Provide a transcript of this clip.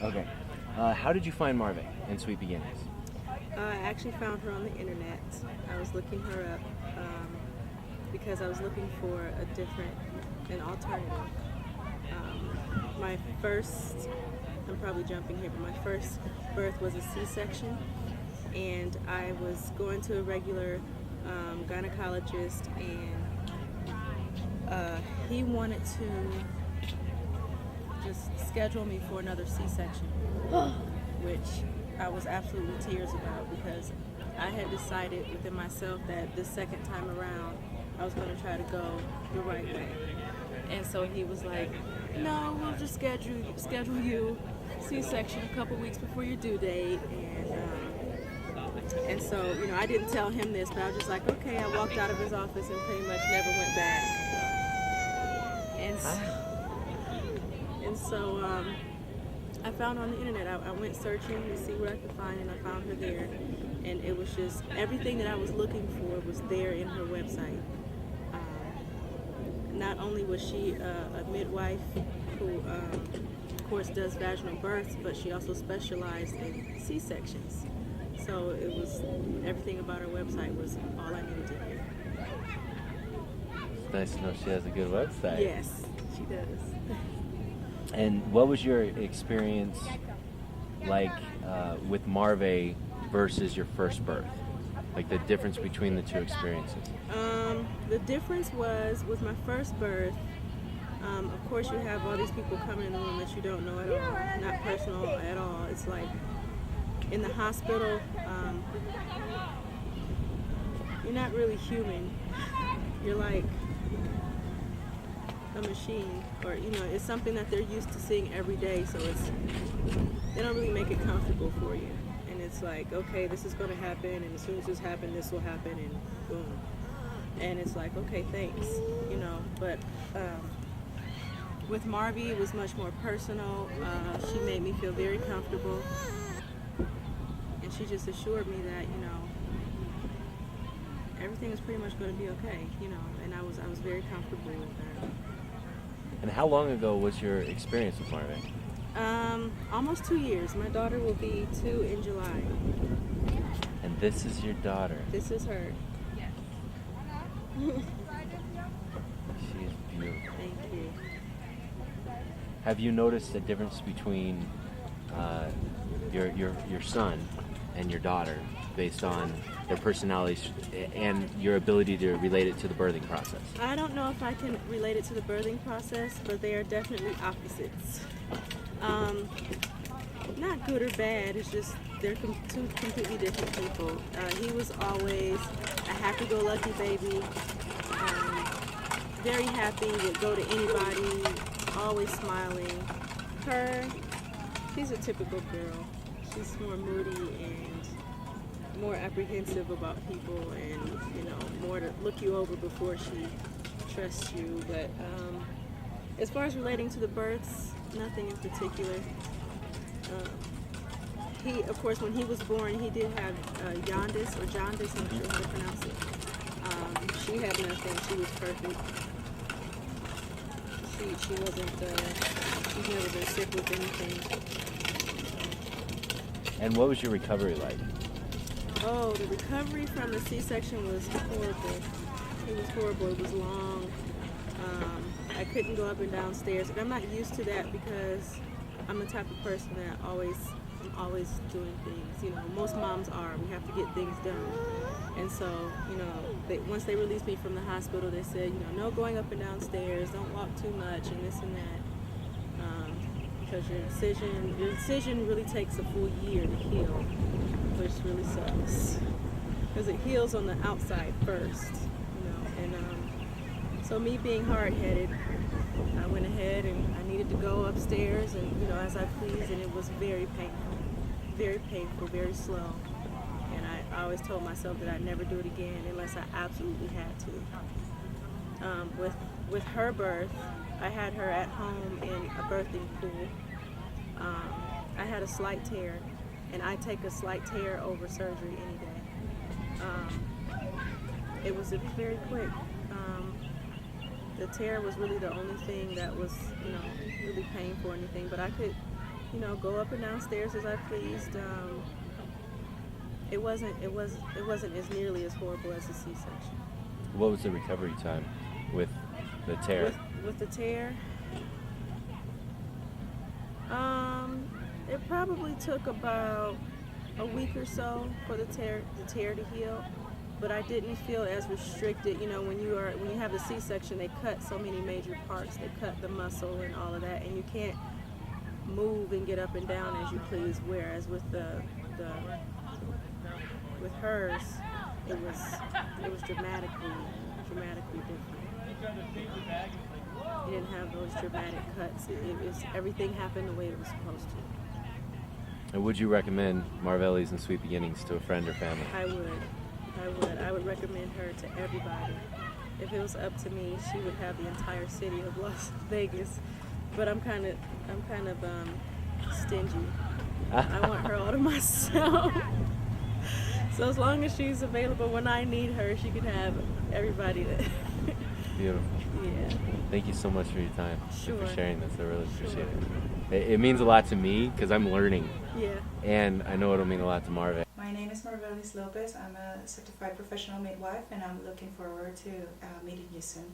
Okay. How did you find Marve and Sweet Beginnings? I actually found her on the internet. I was looking her up because I was looking for an alternative. My first, I'm probably jumping here, but my first birth was a C-section, and I was going to a regular gynecologist, and he wanted to just schedule me for another C-section, which I was absolutely tears about because I had decided within myself that this second time around I was going to try to go the right way. And so he was like, no, we'll just schedule you C-section a couple weeks before your due date. And so, I didn't tell him this, but I was just like, okay. I walked out of his office and pretty much never went back. And so I found her on the internet. I went searching to see what I could find, and I found her there. And it was just everything that I was looking for was there in her website. Not only was she a midwife who, of course, does vaginal births, but she also specialized in C-sections. So it was everything about her website was all I needed to hear. It's nice to know she has a good website. Yes, she does. And what was your experience like with Marve versus your first birth? Like the difference between the two experiences? The difference was with my first birth, of course you have all these people coming in the room that you don't know at all, not personal at all. It's like in the hospital, you're not really human. You're like a machine, or it's something that they're used to seeing every day, so they don't really make it comfortable for you. And it's like, okay, this is going to happen, and as soon as this happens, this will happen, and boom. And it's like, okay, thanks, But with Marve, it was much more personal. She made me feel very comfortable, and she just assured me that, everything is pretty much going to be okay, And I was very comfortable with that. And how long ago was your experience with Marve? Almost 2 years. My daughter will be 2 in July. And this is your daughter. This is her. She is beautiful. Thank you. Have you noticed a difference between your son and your daughter based on their personalities and your ability to relate it to the birthing process? I don't know if I can relate it to the birthing process, but they are definitely opposites. Not good or bad, it's just they're two completely different people. He was always a happy-go-lucky baby, very happy, would go to anybody, always smiling. Her, she's a typical girl. She's more moody and more apprehensive about people, and more to look you over before she trusts you. But as far as relating to the births, nothing in particular. He, of course, when he was born, he did have jaundice, I'm not sure how to pronounce it. She had nothing. She was perfect. She wasn't. She's never been sick with anything. And what was your recovery like? Oh, the recovery from the C-section was horrible. It was horrible. It was long. I couldn't go up and down stairs, and I'm not used to that because I'm the type of person that I'm always doing things. Most moms are. We have to get things done. And so, once they released me from the hospital, they said, no going up and down stairs, don't walk too much, and this and that. Because your incision really takes a full year to heal, which really sucks. Because it heals on the outside first, And so me being hard-headed, I went ahead and I needed to go upstairs and, as I pleased, and it was very painful, very slow. And I always told myself that I'd never do it again unless I absolutely had to. With her birth, I had her at home in a birthing pool. I had a slight tear, and I take a slight tear over surgery any day. It was very quick. The tear was really the only thing that was, really painful or anything, but I could go up and down stairs as I pleased. It wasn't as nearly as horrible as a C-section. What was the recovery time with the tear? With the tear, it probably took about a week or so for the tear to heal. But I didn't feel as restricted. When you have the C-section, they cut so many major parts. They cut the muscle and all of that, and you can't move and get up and down as you please. Whereas with with hers, it was dramatically different. You didn't have those dramatic cuts. Everything happened the way it was supposed to. And would you recommend Marve and Sweet Beginnings to a friend or family? I would recommend her to everybody. If it was up to me, she would have the entire city of Las Vegas. But I'm kind of stingy. I want her all to myself. So as long as she's available when I need her, she can have everybody. Beautiful. Yeah. Thank you so much for your time Sure. and for sharing this. I really appreciate it. It means a lot to me because I'm learning. Yeah. And I know it'll mean a lot to Marve. My name is Marve Lopez. I'm a certified professional midwife, and I'm looking forward to meeting you soon.